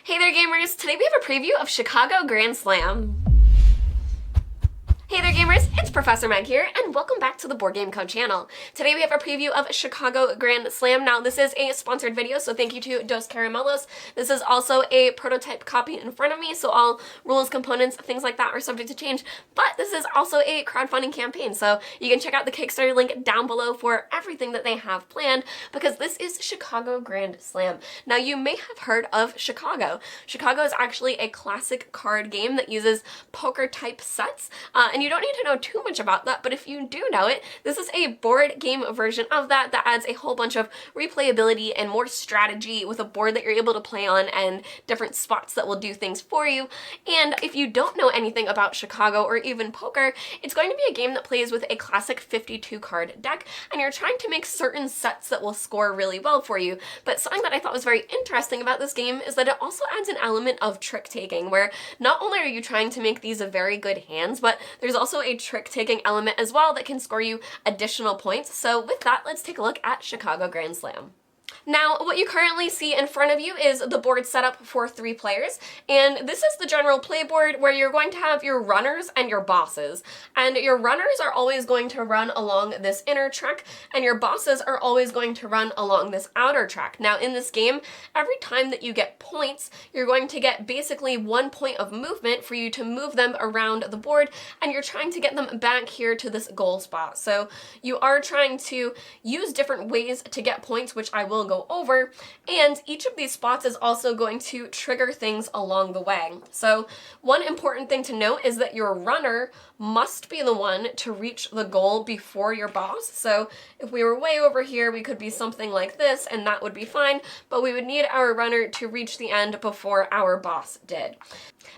Hey there gamers! Today we have a preview of Chicago Grand Slam. Hey there gamers, it's Professor Meg here, and welcome back to the Board Game Code channel. Today we have a preview of Chicago Grand Slam. Now this is a sponsored video, so thank you to Dos Caramelos. This is also a prototype copy in front of me, so all rules, components, things like that are subject to change, but this is also a crowdfunding campaign, so you can check out the Kickstarter link down below for everything that they have planned, because this is Chicago Grand Slam. Now you may have heard of Chicago. Chicago is actually a classic card game that uses poker type sets, and you don't need to know too much about that, but if you do know it, this is a board game version of that adds a whole bunch of replayability and more strategy with a board that you're able to play on and different spots that will do things for you. And if you don't know anything about Chicago or even poker, it's going to be a game that plays with a classic 52 card deck, and you're trying to make certain sets that will score really well for you. But something that I thought was very interesting about this game is that it also adds an element of trick taking, where not only are you trying to make these very good hands, but there's also a trick-taking element as well that can score you additional points. So with that, let's take a look at Chicago Grand Slam. Now, what you currently see in front of you is the board set up for 3 players, and this is the general play board where you're going to have your runners and your bosses. And your runners are always going to run along this inner track, and your bosses are always going to run along this outer track. Now, in this game, every time that you get points, you're going to get basically 1 point of movement for you to move them around the board, and you're trying to get them back here to this goal spot. So you are trying to use different ways to get points, which I will go over, and each of these spots is also going to trigger things along the way. So one important thing to note is that your runner must be the one to reach the goal before your boss. So if we were way over here, we could be something like this, and that would be fine, but we would need our runner to reach the end before our boss did.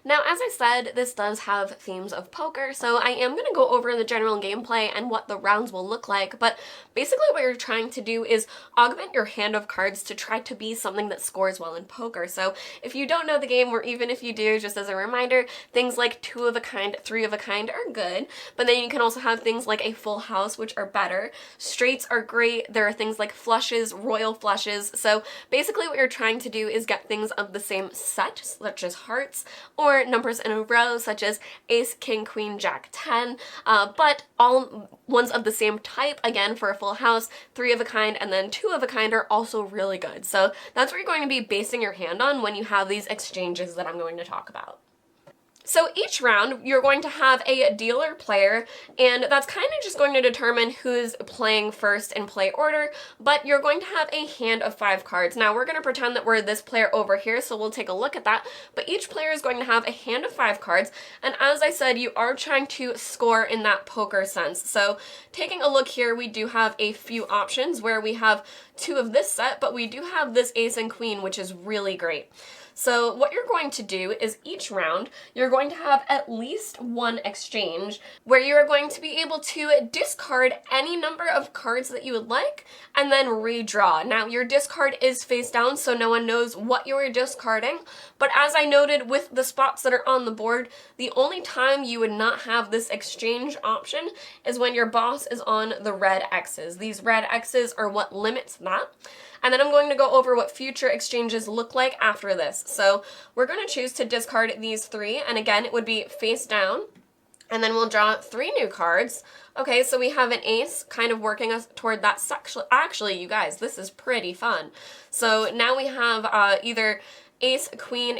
Now, as I said, this does have themes of poker, so I am going to go over the general gameplay and what the rounds will look like, but basically what you're trying to do is augment your hand of cards to try to be something that scores well in poker. So if you don't know the game, or even if you do, just as a reminder, things like 2 of a kind, 3 of a kind are good, but then you can also have things like a full house, which are better. Straights are great. There are things like flushes, royal flushes. So basically what you're trying to do is get things of the same set, such as hearts, or numbers in a row, such as ace, king, queen, jack, 10, but all ones of the same type, again, for a full house. 3 of a kind and then 2 of a kind are also really good. So that's what you're going to be basing your hand on when you have these exchanges that I'm going to talk about. So each round, you're going to have a dealer player, and that's kind of just going to determine who's playing first in play order, but you're going to have a hand of 5 cards. Now, we're going to pretend that we're this player over here, so we'll take a look at that, but each player is going to have a hand of 5 cards, and as I said, you are trying to score in that poker sense. So taking a look here, we do have a few options where we have 2 of this set, but we do have this ace and queen, which is really great. So what you're going to do is each round, you're going to have at least 1 exchange where you're going to be able to discard any number of cards that you would like and then redraw. Now, your discard is face down, so no one knows what you are discarding, but as I noted with the spots that are on the board, the only time you would not have this exchange option is when your boss is on the red X's. These red X's are what limits that. And then I'm going to go over what future exchanges look like after this. So we're going to choose to discard these 3, and again, it would be face down, and then we'll draw 3 new cards. Okay, so we have an ace kind of working us toward that section. Actually, you guys, this is pretty fun. So now we have either ace, queen,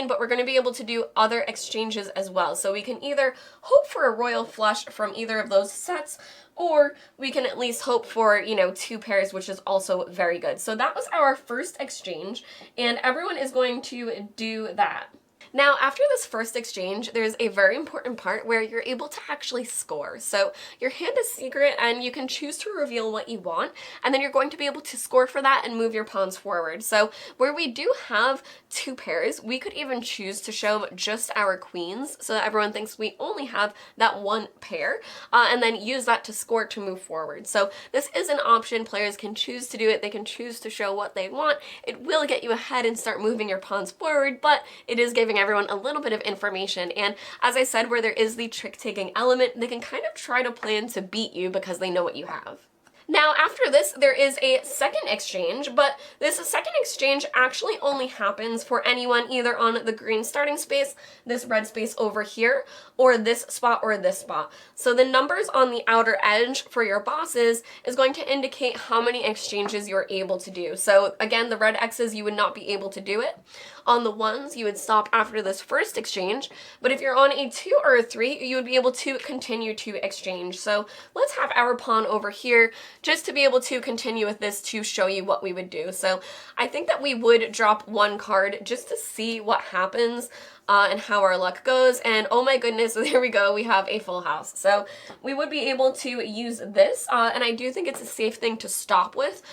but we're going to be able to do other exchanges as well. So we can either hope for a royal flush from either of those sets, or we can at least hope for, 2 pairs, which is also very good. So that was our first exchange, and everyone is going to do that. Now, after this first exchange, there's a very important part where you're able to actually score. So your hand is secret, and you can choose to reveal what you want, and then you're going to be able to score for that and move your pawns forward. So where we do have 2 pairs, we could even choose to show just our queens so that everyone thinks we only have that 1 pair, and then use that to score to move forward. So this is an option. Players can choose to do it. They can choose to show what they want. It will get you ahead and start moving your pawns forward, but it is giving everyone a little bit of information. And as I said, where there is the trick-taking element, they can kind of try to plan to beat you because they know what you have. Now, after this, there is a second exchange, but this second exchange actually only happens for anyone either on the green starting space, this red space over here, or this spot or this spot. So the numbers on the outer edge for your bosses is going to indicate how many exchanges you're able to do. So again, the red X's, you would not be able to do it. On the ones, you would stop after this first exchange, but if you're on a 2 or a 3, you would be able to continue to exchange. So let's have our pawn over here just to be able to continue with this to show you what we would do. So I think that we would drop one card just to see what happens and how our luck goes. And oh my goodness, there we go, we have a full house. So we would be able to use this, and I do think it's a safe thing to stop with.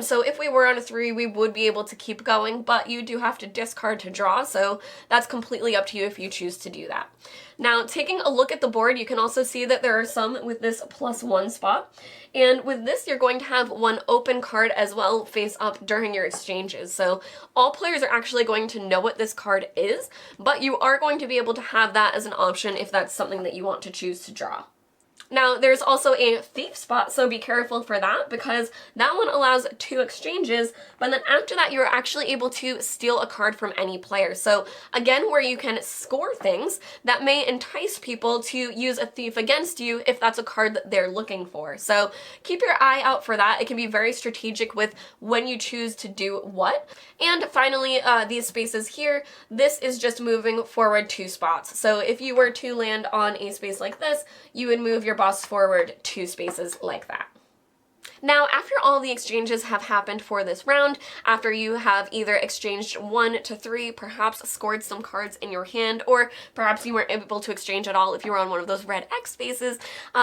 So if we were on a 3, we would be able to keep going, but you do have to discard to draw, so that's completely up to you if you choose to do that. Now, taking a look at the board, you can also see that there are some with this +1 spot. And with this, you're going to have one open card as well face up during your exchanges. So all players are actually going to know what this card is, but you are going to be able to have that as an option if that's something that you want to choose to draw. Now, there's also a thief spot, so be careful for that, because that one allows 2 exchanges, but then after that, you're actually able to steal a card from any player. So again, where you can score things, that may entice people to use a thief against you if that's a card that they're looking for. So keep your eye out for that. It can be very strategic with when you choose to do what. And finally, these spaces here, this is just moving forward 2 spots. So if you were to land on a space like this, you would move your boss forward 2 spaces like that. Now, after all the exchanges have happened for this round, after you have either exchanged 1 to 3, perhaps scored some cards in your hand, or perhaps you weren't able to exchange at all if you were on one of those red X spaces,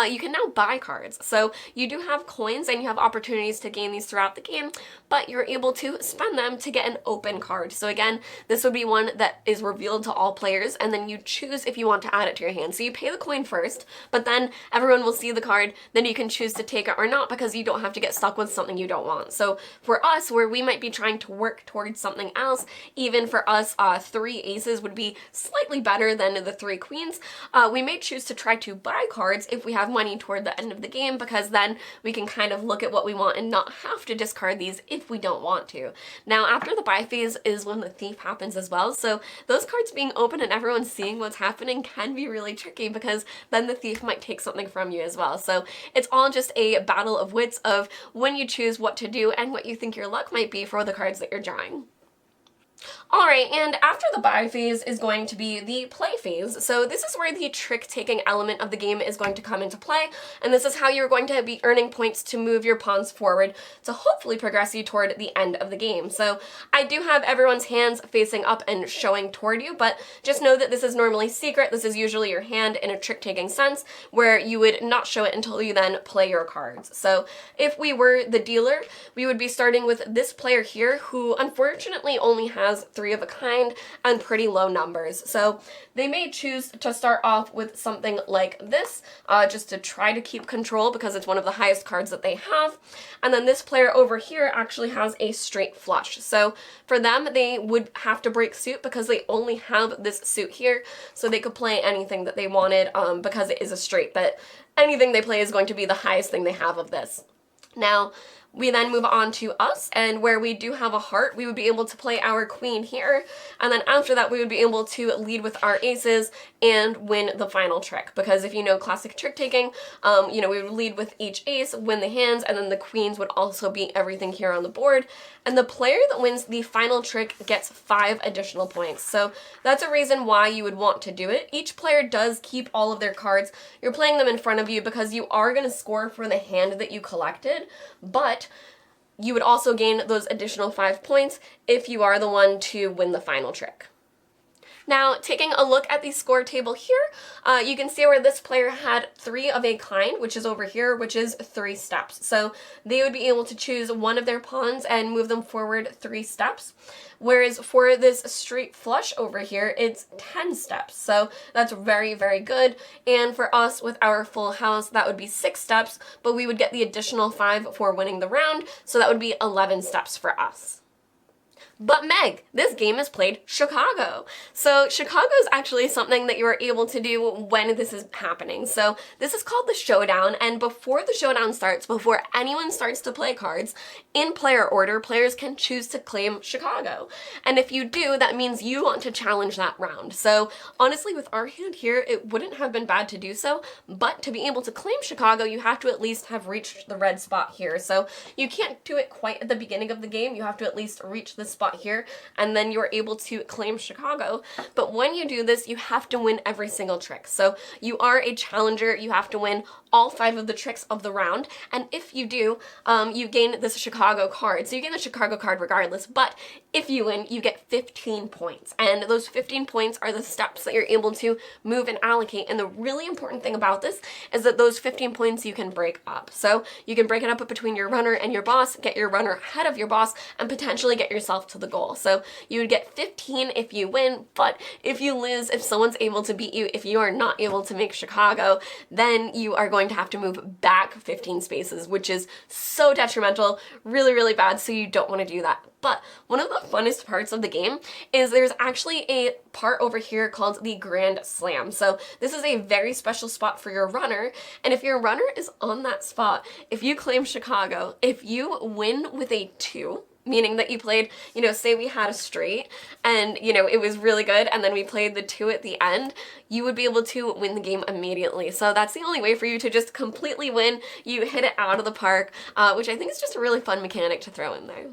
you can now buy cards. So you do have coins and you have opportunities to gain these throughout the game, but you're able to spend them to get an open card. So again, this would be one that is revealed to all players, and then you choose if you want to add it to your hand. So you pay the coin first, but then everyone will see the card, then you can choose to take it or not, because you don't have to get stuck with something you don't want. So for us, where we might be trying to work towards something else, even for us, 3 aces would be slightly better than the 3 queens. We may choose to try to buy cards if we have money toward the end of the game, because then we can kind of look at what we want and not have to discard these if we don't want to. Now, after the buy phase is when the thief happens as well. So those cards being open and everyone seeing what's happening can be really tricky, because then the thief might take something from you as well. So it's all just a battle of wits of when you choose what to do and what you think your luck might be for the cards that you're drawing. Alright, and after the buy phase is going to be the play phase. So this is where the trick-taking element of the game is going to come into play, and this is how you're going to be earning points to move your pawns forward to hopefully progress you toward the end of the game. So I do have everyone's hands facing up and showing toward you, but just know that this is normally secret. This is usually your hand in a trick-taking sense, where you would not show it until you then play your cards. So if we were the dealer, we would be starting with this player here, who unfortunately only has 3 of a kind and pretty low numbers. So they may choose to start off with something like this, just to try to keep control because it's one of the highest cards that they have. And then this player over here actually has a straight flush. So for them, they would have to break suit because they only have this suit here. So they could play anything that they wanted because it is a straight, but anything they play is going to be the highest thing they have of this. Now, we then move on to us, and where we do have a heart, we would be able to play our queen here, and then after that we would be able to lead with our aces and win the final trick. Because if you know classic trick taking, we would lead with each ace, win the hands, and then the queens would also be everything here on the board. And the player that wins the final trick gets 5 additional points. So that's a reason why you would want to do it. Each player does keep all of their cards. You're playing them in front of you because you are going to score for the hand that you collected, but you would also gain those additional 5 points if you are the one to win the final trick. Now, taking a look at the score table here, you can see where this player had 3 of a kind, which is over here, which is 3 steps. So they would be able to choose one of their pawns and move them forward 3 steps. Whereas for this straight flush over here, it's 10 steps. So that's very, very good. And for us, with our full house, that would be 6 steps, but we would get the additional 5 for winning the round. So that would be 11 steps for us. But Meg, this game is played Chicago. So Chicago is actually something that you are able to do when this is happening. So this is called the showdown, and before the showdown starts, before anyone starts to play cards, in player order, players can choose to claim Chicago. And if you do, that means you want to challenge that round. So honestly, with our hand here, it wouldn't have been bad to do so, but to be able to claim Chicago, you have to at least have reached the red spot here. So you can't do it quite at the beginning of the game. You have to at least reach this spot here, and then you're able to claim Chicago. But when you do this, you have to win every single trick. So you are a challenger. You have to win all 5 of the tricks of the round, and if you do, you gain this Chicago card. So you gain the Chicago card regardless, but if you win, you get 15 points, and those 15 points are the steps that you're able to move and allocate. And the really important thing about this is that those 15 points you can break up. So you can break it up between your runner and your boss, get your runner ahead of your boss, and potentially get yourself to the goal. So you would get 15 if you win, but if you lose, if someone's able to beat you, if you are not able to make Chicago, then you are going to have to move back 15 spaces, which is so detrimental, really, really bad, so you don't want to do that. But one of the funnest parts of the game is there's actually a part over here called the Grand Slam. So this is a very special spot for your runner, and if your runner is on that spot, if you claim Chicago, if you win with a 2, meaning that you played, say we had a straight and, it was really good, and then we played the 2 at the end, you would be able to win the game immediately. So that's the only way for you to just completely win. You hit it out of the park, which I think is just a really fun mechanic to throw in there.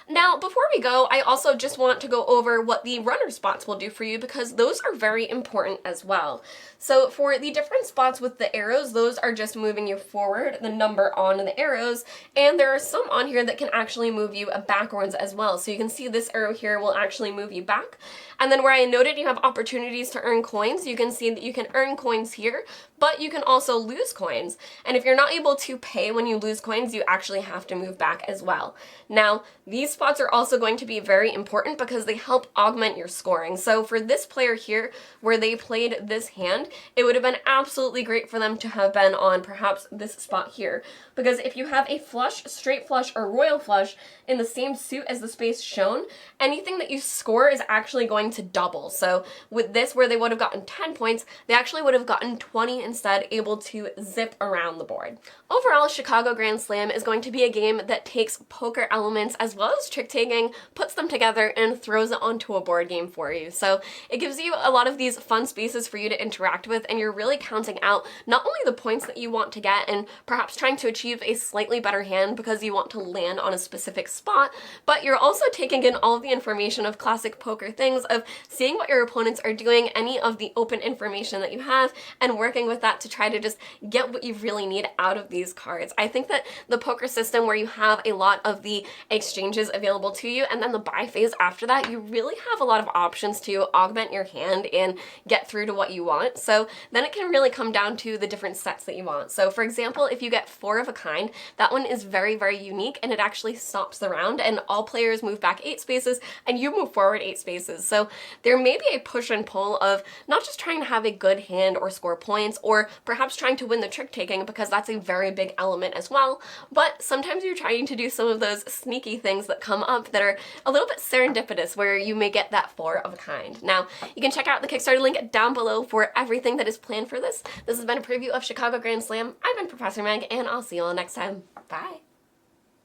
Now, before we go, I also just want to go over what the runner spots will do for you, because those are very important as well. So for the different spots with the arrows, those are just moving you forward, the number on the arrows, and there are some on here that can actually move you backwards as well. So you can see this arrow here will actually move you back. And then where I noted you have opportunities to earn coins, you can see that you can earn coins here, but you can also lose coins. And if you're not able to pay when you lose coins, you actually have to move back as well. Now, these spots are also going to be very important because they help augment your scoring. So for this player here, where they played this hand, it would have been absolutely great for them to have been on perhaps this spot here. Because if you have a flush, straight flush, or royal flush in the same suit as the space shown, anything that you score is actually going to double. So with this, where they would have gotten 10 points, they actually would have gotten 20 instead, able to zip around the board. Overall, Chicago Grand Slam is going to be a game that takes poker elements as well as trick-taking, puts them together, and throws it onto a board game for you. So it gives you a lot of these fun spaces for you to interact with, and you're really counting out not only the points that you want to get and perhaps trying to achieve a slightly better hand because you want to land on a specific spot, but you're also taking in all of the information of classic poker things, of seeing what your opponents are doing, any of the open information that you have, and working with that to try to just get what you really need out of these cards. I think that the poker system, where you have a lot of the exchanges available to you, and then the buy phase after that, you really have a lot of options to augment your hand and get through to what you want. So then it can really come down to the different sets that you want. So for example, if you get 4 of a kind, that one is very, very unique, and it actually stops the round, and all players move back 8 spaces and you move forward 8 spaces. So there may be a push and pull of not just trying to have a good hand or score points, or perhaps trying to win the trick taking, because that's a very big element as well, but sometimes you're trying to do some of those sneaky things that come up that are a little bit serendipitous, where you may get that 4 of a kind. Now, you can check out the Kickstarter link down below for everything that is planned for this. This has been a preview of Chicago Grand Slam. I've been Professor Meg, and I'll see you all next time. Bye!